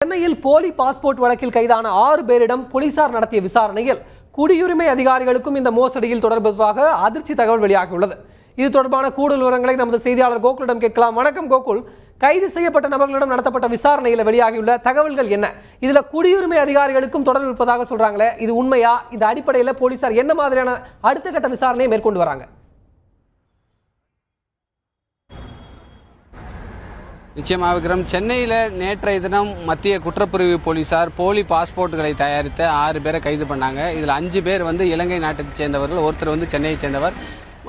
சென்னையில் போலி பாஸ்போர்ட் வழக்கில் கைதான 6 பேரிடம் போலீசார் நடத்திய விசாரணையில் குடியுரிமை அதிகாரிகளுக்கும் இந்த மோசடியில் தொடர்பாக அதிர்ச்சி தகவல் வெளியாகியுள்ளது. இது தொடர்பான கூடுதல் விவரங்களை நமது செய்தியாளர் கோகுலிடம் கேட்கலாம். வணக்கம் கோகுல், கைது செய்யப்பட்ட நபர்களிடம் நடத்தப்பட்ட விசாரணையில் வெளியாகியுள்ள தகவல்கள் என்ன? இதுல குடியுரிமை அதிகாரிகளுக்கும் தொடர்பு இருப்பதாக சொல்றாங்களே, இது உண்மையா? இந்த அடிப்படையில் போலீசார் என்ன மாதிரியான அடுத்த கட்ட விசாரணையை மேற்கொண்டு வராங்க? நிச்சயமாக விக்ரம், சென்னையில் நேற்றைய தினம் மத்திய குற்றப்பிரிவு போலீசார் போலி பாஸ்போர்ட்டுகளை தயாரித்த 6 பேரை கைது பண்ணாங்க. இதில் 5 பேர் இலங்கை நாட்டை சேர்ந்தவர்கள், ஒருத்தர் சென்னையை சேர்ந்தவர்.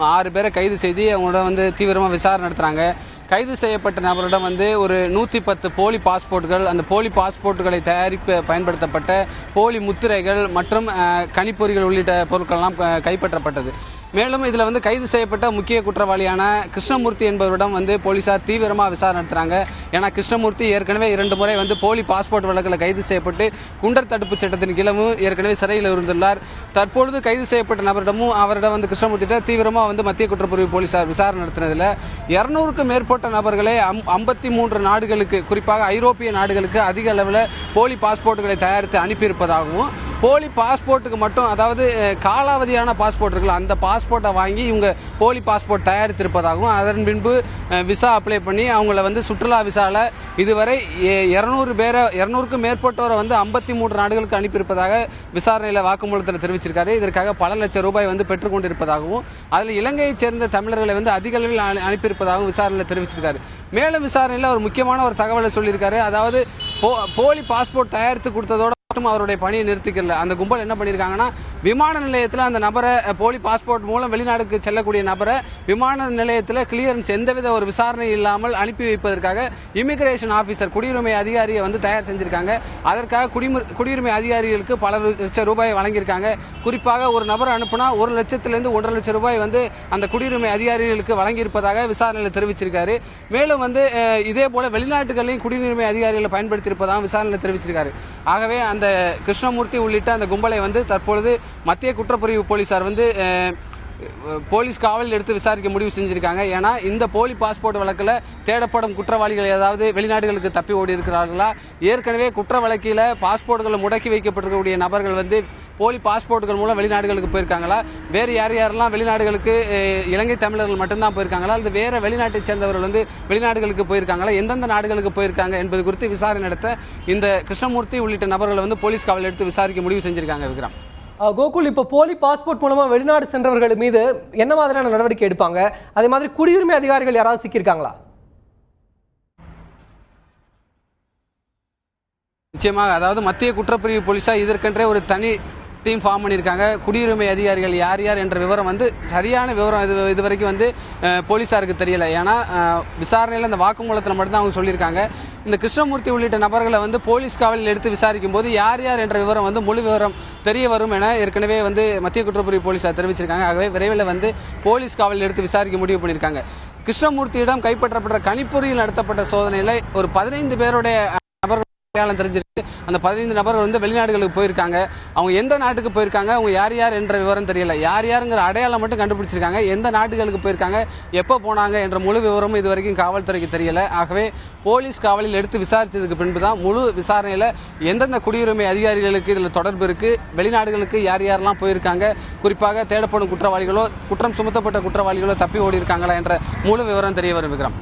6 பேரை கைது செய்து அவங்களோட தீவிரமாக விசாரணை நடத்துகிறாங்க. கைது செய்யப்பட்ட நபரிடம் ஒரு 110 போலி பாஸ்போர்ட்டுகள், அந்த போலி பாஸ்போர்ட்டுகளை தயாரிக்க பயன்படுத்தப்பட்ட போலி முத்திரைகள் மற்றும் கணிப்பொறிகள் உள்ளிட்ட பொருட்கள்லாம் கைப்பற்றப்பட்டது. மேலும் இதில் கைது செய்யப்பட்ட முக்கிய குற்றவாளியான கிருஷ்ணமூர்த்தி என்பவரிடம் போலீசார் தீவிரமாக விசாரணை நடத்துகிறாங்க. ஏன்னா கிருஷ்ணமூர்த்தி ஏற்கனவே 2 முறை போலி பாஸ்போர்ட் வழக்கில் கைது செய்யப்பட்டு குண்டர் தடுப்பு சட்டத்தின் கீழமும் ஏற்கனவே சிறையில் இருந்துள்ளார். தற்பொழுது கைது செய்யப்பட்ட நபரிடமும் அவரிடம் கிருஷ்ணமூர்த்தியிட்ட தீவிரமாக மத்திய குற்றப்பிரிவு போலீசார் விசாரணை நடத்தினதில் 200க்கும் மேற்பட்ட நபர்களை 53 நாடுகளுக்கு, குறிப்பாக ஐரோப்பிய நாடுகளுக்கு அதிக அளவில் போலி பாஸ்போர்ட்டுகளை தயாரித்து அனுப்பியிருப்பதாகவும், போலி பாஸ்போர்ட்டுக்கு மட்டும், அதாவது காலாவதியான பாஸ்போர்ட் இருக்குல்ல, அந்த பாஸ்போர்ட்டை வாங்கி இவங்க போலி பாஸ்போர்ட் தயாரித்திருப்பதாகவும், அதன் பின்பு விசா அப்ளை பண்ணி அவங்கள சுற்றுலா விசாவில் இதுவரை 200க்கும் மேற்பட்டோரை 53 நாடுகளுக்கு அனுப்பியிருப்பதாக விசாரணையில் வாக்குமூலத்தில் தெரிவிச்சிருக்காரு. இதற்காக பல லட்சம் ரூபாய் பெற்றுக்கொண்டிருப்பதாகவும், அதில் இலங்கையைச் சேர்ந்த தமிழர்களை அதிக அளவில் அனுப்பியிருப்பதாகவும் விசாரணையில் தெரிவிச்சிருக்காரு. மேலும் விசாரணையில் ஒரு முக்கியமான ஒரு தகவலை சொல்லியிருக்காரு. அதாவது போலி பாஸ்போர்ட் தயாரித்து கொடுத்ததோட அவருடைய பணியை நிறுத்திக்கல. அந்த கும்பல் என்ன பண்ணியிருக்காங்கன்னா, விமான நிலையத்தில் அந்த நபரை, போலி பாஸ்போர்ட் மூலம் வெளிநாடுக்கு செல்லக்கூடிய நபரை விமான நிலையத்தில் கிளியரன்ஸ், எந்தவித ஒரு விசாரணை இல்லாமல் அனுப்பி வைப்பதற்காக இமிகிரேஷன் ஆஃபீஸர், குடியுரிமை அதிகாரியை தயார் செஞ்சிருக்காங்க. அதற்காக குடியுரிமை அதிகாரிகளுக்கு பல லட்சம் ரூபாய் வழங்கியிருக்காங்க. குறிப்பாக ஒரு நபரை அனுப்புனா 1 லட்சத்திலிருந்து 1.5 லட்சம் ரூபாய் அந்த குடியுரிமை அதிகாரிகளுக்கு வழங்கியிருப்பதாக விசாரணையில் தெரிவிச்சிருக்காரு. மேலும் இதே போல வெளிநாட்டுகளையும் குடியுரிமை அதிகாரிகளை பயன்படுத்தியிருப்பதாக விசாரணையில் தெரிவிச்சிருக்காரு. ஆகவே அந்த கிருஷ்ணமூர்த்தி உள்ளிட்ட அந்த கும்பலை தற்பொழுது மத்திய குற்றப்பிரிவு போலீசார் போலீஸ் காவலில் எடுத்து விசாரிக்க முடிவு செஞ்சிருக்காங்க. ஏன்னா இந்த போலி பாஸ்போர்ட் வழக்கில் தேடப்படும் குற்றவாளிகள் ஏதாவது வெளிநாடுகளுக்கு தப்பி ஓடி இருக்கிறார்களா, ஏற்கனவே குற்ற வழக்கில் பாஸ்போர்ட்டுகள் முடக்கி வைக்கப்பட்டிருக்கக்கூடிய நபர்கள் போலி பாஸ்போர்ட்டுகள் மூலம் வெளிநாடுகளுக்கு போயிருக்காங்களா, வேறு யாரெல்லாம் வெளிநாடுகளுக்கு இலங்கை தமிழர்கள் மட்டும்தான் போயிருக்காங்களா, அல்லது வேறு வெளிநாட்டை சேர்ந்தவர்கள் வெளிநாடுகளுக்கு போயிருக்காங்களா, எந்தெந்த நாடுகளுக்கு போயிருக்காங்க என்பது குறித்து விசாரணை நடத்த இந்த கிருஷ்ணமூர்த்தி உள்ளிட்ட நபர்களை போலீஸ் காவலில் எடுத்து விசாரிக்க முடிவு செஞ்சிருக்காங்க. விக்ரம், கோகுல், இப்போ போலி பாஸ்போர்ட் மூலமா வெளிநாடு சென்றவர்கள் மீது என்ன மாதிரியான நடவடிக்கை எடுப்பாங்க? அதே மாதிரி குடியுரிமை அதிகாரிகள் யாராவது சிக்கியிருக்காங்களா? நிச்சயமாக, அதாவது மத்திய குற்றப்பிரிவு போலீஸார் இதற்கென்றே ஒரு தனி டீம் ஃபார்ம் பண்ணியிருக்காங்க. குடியுரிமை அதிகாரிகள் யார் யார் என்ற விவரம் சரியான விவரம் இது வரைக்கும் போலீஸாருக்கு தெரியல. ஏன்னா விசாரணையில் அந்த வாக்குமூலத்தில் மட்டும்தான் அவங்க சொல்லியிருக்காங்க. இந்த கிருஷ்ணமூர்த்தி உள்ளிட்ட நபர்களை போலீஸ் காவலில் எடுத்து விசாரிக்கும் போது யார் யார் என்ற விவரம் முழு விவரம் தெரிய வரும் என ஏற்கனவே மத்திய குற்றப்பிரிவு போலீஸார் தெரிவிச்சிருக்காங்க. ஆகவே விரைவில் போலீஸ் காவலில் எடுத்து விசாரிக்க முடிவு பண்ணியிருக்காங்க. கிருஷ்ணமூர்த்தியிடம் கைப்பற்றப்பட்ட கணிப்பொறியில் நடத்தப்பட்ட சோதனையில் ஒரு 15 பேருடைய அடையாளம் தெரிஞ்சிருக்கு. அந்த 15 நபர்கள் வெளிநாடுகளுக்கு போயிருக்காங்க. அவங்க எந்த நாட்டுக்கு போயிருக்காங்க, அவங்க யார் யார் என்ற விவரம் தெரியல. யார் யாருங்கிற அடையாளம் மட்டும் கண்டுபிடிச்சிருக்காங்க. எந்த நாடுகளுக்கு போயிருக்காங்க, எப்போ போனாங்க என்ற முழு விவரமும் இது வரைக்கும் காவல்துறைக்கு தெரியல. ஆகவே போலீஸ் காவலில் எடுத்து விசாரிச்சதுக்கு பின்பு தான் முழு விசாரணையில் எந்தெந்த குடியுரிமை அதிகாரிகளுக்கு இதில் தொடர்பு இருக்கு, வெளிநாடுகளுக்கு யார் யாரெல்லாம் போயிருக்காங்க, குறிப்பாக தேடப்படும் குற்றவாளிகளோ குற்றம் சுமத்தப்பட்ட குற்றவாளிகளோ தப்பி ஓடி இருக்காங்களா என்ற முழு விவரம் தெரிய வரும். விக்ரம்.